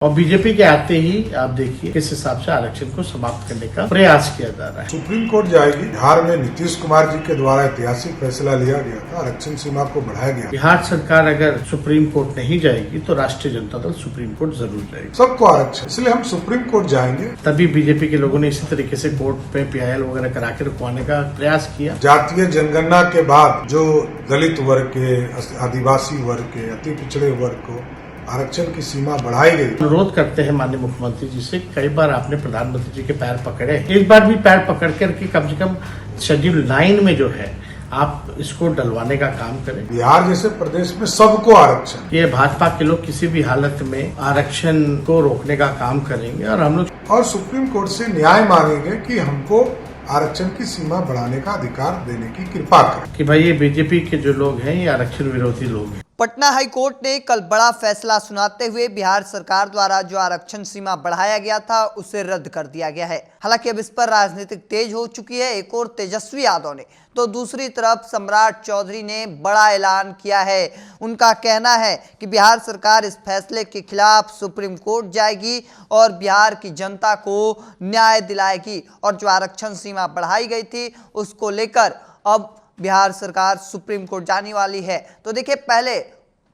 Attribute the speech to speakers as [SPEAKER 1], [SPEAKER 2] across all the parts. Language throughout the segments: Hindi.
[SPEAKER 1] और बीजेपी के आते ही आप देखिए किस हिसाब से आरक्षण को समाप्त करने का प्रयास किया जा रहा है।
[SPEAKER 2] सुप्रीम कोर्ट जाएगी। बिहार में नीतीश कुमार जी के द्वारा ऐतिहासिक फैसला लिया गया था, आरक्षण सीमा को बढ़ाया गया।
[SPEAKER 1] बिहार सरकार अगर सुप्रीम कोर्ट नहीं जाएगी तो राष्ट्रीय जनता दल सुप्रीम कोर्ट जरूर जाएगी।
[SPEAKER 2] सबको आरक्षण, इसलिए हम सुप्रीम कोर्ट जाएंगे।
[SPEAKER 1] तभी बीजेपी के लोगों ने इसी तरीके से कोर्ट पे PIL वगैरह करा के रुकवाने का प्रयास किया।
[SPEAKER 2] जातीय जनगणना के बाद जो दलित वर्ग के, आदिवासी वर्ग के, अति पिछड़े वर्ग को आरक्षण की सीमा बढ़ाई गई।
[SPEAKER 1] अनुरोध करते हैं माननीय मुख्यमंत्री जी से, कई बार आपने प्रधानमंत्री जी के पैर पकड़े, इस बार भी पैर पकड़ करके कम से कम शेड्यूल 9 में जो है आप इसको डलवाने का काम करें।
[SPEAKER 2] बिहार जैसे प्रदेश में सबको आरक्षण,
[SPEAKER 1] ये भाजपा के लोग किसी भी हालत में आरक्षण को रोकने का काम करेंगे और हम लोग
[SPEAKER 2] और सुप्रीम कोर्ट से न्याय मांगेंगे कि हमको आरक्षण की सीमा बढ़ाने का अधिकार देने की कृपा करें।
[SPEAKER 1] कि भाई ये बीजेपी के जो लोग हैं ये आरक्षण विरोधी लोग हैं।
[SPEAKER 3] पटना हाई कोर्ट ने कल बड़ा फैसला सुनाते हुए बिहार सरकार द्वारा जो आरक्षण सीमा बढ़ाया गया था उसे रद्द कर दिया गया है। हालांकि अब इस पर राजनीतिक तेज हो चुकी है। एक और तेजस्वी यादव ने तो दूसरी तरफ सम्राट चौधरी ने बड़ा ऐलान किया है। उनका कहना है कि बिहार सरकार इस फैसले के खिलाफ सुप्रीम कोर्ट जाएगी और बिहार की जनता को न्याय दिलाएगी और जो आरक्षण सीमा बढ़ाई गई थी उसको लेकर अब बिहार सरकार सुप्रीम कोर्ट जाने वाली है। तो देखिए पहले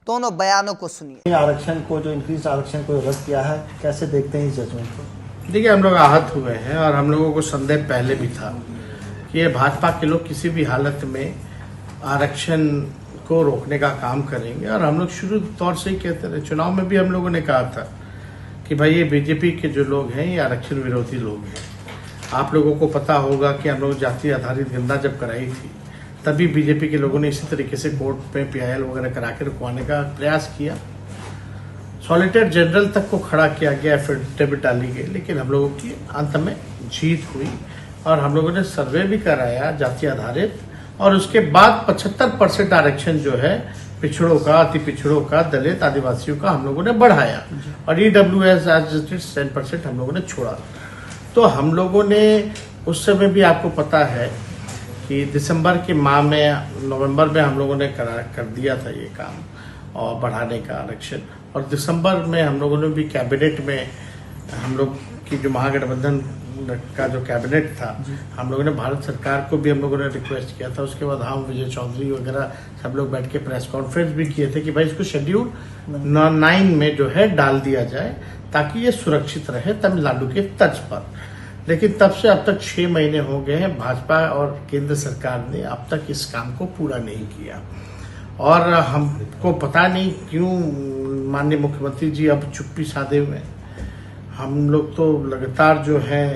[SPEAKER 3] दोनों बयानों को सुनिए।
[SPEAKER 4] आरक्षण को जो इंक्रीज आरक्षण को रद्द किया है, कैसे देखते हैं इस जजमेंट को?
[SPEAKER 1] देखिए हम लोग आहत हुए हैं और हम लोगों को संदेह पहले भी था कि ये भाजपा के लोग किसी भी हालत में आरक्षण को रोकने का काम करेंगे और हम लोग शुरू तौर से ही कहते रहे। चुनाव में भी हम लोगों ने कहा था कि भाई ये बीजेपी के जो लोग हैं ये आरक्षण विरोधी लोग हैं। आप लोगों को पता होगा कि हम लोग जाति आधारित गणना जब कराई थी तभी बीजेपी के लोगों ने इसी तरीके से कोर्ट पे PIL वगैरह करा के रुकवाने का प्रयास किया। सॉलिसिटर जनरल तक को खड़ा किया गया, एफिडेविट डाली गई, लेकिन हम लोगों की अंत में जीत हुई और हम लोगों ने सर्वे भी कराया जाति आधारित और उसके बाद 75% आरक्षण जो है पिछड़ों का, अति पिछड़ों का, दलित, आदिवासियों का हम लोगों ने बढ़ाया और EWS आज 10% हम लोगों ने छोड़ा। तो हम लोगों ने उस समय भी आपको पता है कि दिसंबर के माह में, नवंबर में हम लोगों ने कर दिया था ये काम और बढ़ाने का आरक्षण। और दिसंबर में हम लोगों ने भी कैबिनेट में, हम लोग की जो महागठबंधन का जो कैबिनेट था, हम लोगों ने भारत सरकार को भी हम लोगों ने रिक्वेस्ट किया था। उसके बाद हम विजय चौधरी वगैरह सब लोग बैठ के प्रेस कॉन्फ्रेंस भी किए थे कि भाई इसको शेड्यूल 9 में जो है डाल दिया जाए ताकि ये सुरक्षित रहे तमिलनाडु के तर्ज पर। लेकिन तब से अब तक 6 महीने हो गए हैं, भाजपा और केंद्र सरकार ने अब तक इस काम को पूरा नहीं किया और हमको पता नहीं क्यों माननीय मुख्यमंत्री जी अब चुप्पी साधे हुए। हम लोग तो लगातार जो है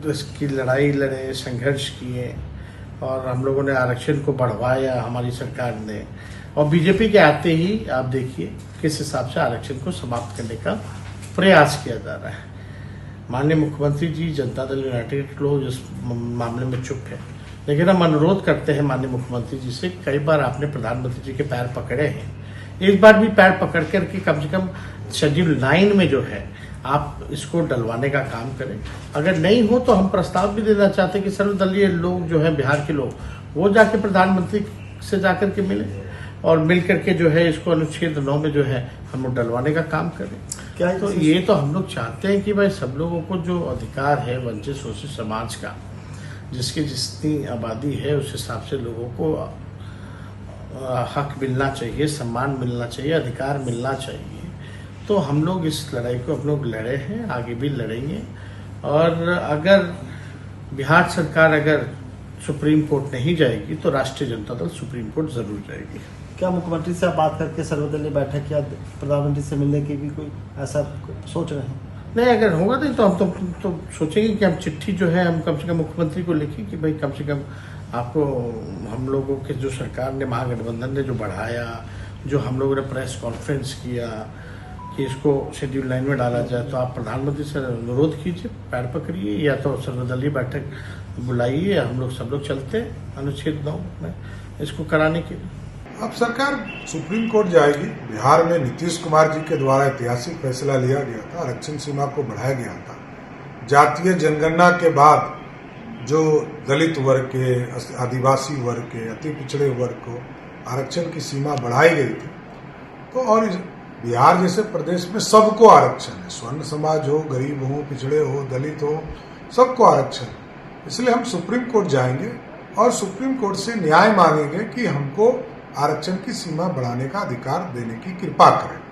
[SPEAKER 1] इसकी लड़ाई लड़े, संघर्ष किए और हम लोगों ने आरक्षण को बढ़वाया हमारी सरकार ने। और बीजेपी के आते ही आप देखिए किस हिसाब से आरक्षण को समाप्त करने का प्रयास किया जा रहा है। माननीय मुख्यमंत्री जी, जनता दल यूनाइटेड लोग इस मामले में चुप है, लेकिन हम अनुरोध करते हैं माननीय मुख्यमंत्री जी से, कई बार आपने प्रधानमंत्री जी के पैर पकड़े हैं, इस बार भी पैर पकड़ करके कम से कम शेड्यूल 9 में जो है आप इसको डलवाने का काम करें। अगर नहीं हो तो हम प्रस्ताव भी देना चाहते हैं कि सर्वदलीय लोग जो है बिहार के लोग वो जाके प्रधानमंत्री से जाकर के मिले और मिल करके जो है इसको अनुच्छेद 9 में जो है हम लोग डलवाने का काम करें।
[SPEAKER 4] क्या
[SPEAKER 1] तो ये तो हम लोग चाहते हैं कि भाई सब लोगों को जो अधिकार है वंचित शोषित समाज का, जिसकी जितनी आबादी है उस हिसाब से लोगों को हक मिलना चाहिए, सम्मान मिलना चाहिए, अधिकार मिलना चाहिए। तो हम लोग इस लड़ाई को हम लोग लड़े हैं, आगे भी लड़ेंगे। और अगर बिहार सरकार अगर सुप्रीम कोर्ट नहीं जाएगी तो राष्ट्रीय जनता दल सुप्रीम कोर्ट जरूर जाएगी।
[SPEAKER 4] क्या मुख्यमंत्री से आप बात करके सर्वदलीय बैठक या प्रधानमंत्री से मिलने की भी कोई ऐसा सोच रहे हैं?
[SPEAKER 1] नहीं, अगर होगा नहीं तो हम तो सोचेंगे कि हम चिट्ठी जो है हम कम से कम मुख्यमंत्री को लिखें कि भाई कम से कम आपको हम लोगों के जो सरकार ने, महागठबंधन ने जो बढ़ाया, जो हम लोगों ने प्रेस कॉन्फ्रेंस किया कि इसको शेड्यूल 9 में डाला जाए, तो आप प्रधानमंत्री से अनुरोध कीजिए, पैर पकड़िए या तो सर्वदलीय बैठक बुलाइए, हम लोग सब लोग चलते हैं अनुच्छेद 9 में इसको कराने के लिए।
[SPEAKER 2] अब सरकार सुप्रीम कोर्ट जाएगी। बिहार में नीतीश कुमार जी के द्वारा ऐतिहासिक फैसला लिया गया था, आरक्षण सीमा को बढ़ाया गया था। जातीय जनगणना के बाद जो दलित वर्ग के, आदिवासी वर्ग के, अति पिछड़े वर्ग को आरक्षण की सीमा बढ़ाई गई थी। तो और बिहार जैसे प्रदेश में सबको आरक्षण है, स्वर्ण समाज हो, गरीब हो, पिछड़े हो, दलित हो, सबको आरक्षण है। इसलिए हम सुप्रीम कोर्ट जाएंगे और सुप्रीम कोर्ट से न्याय मांगेंगे कि हमको आरक्षण की सीमा बढ़ाने का अधिकार देने की कृपा करें।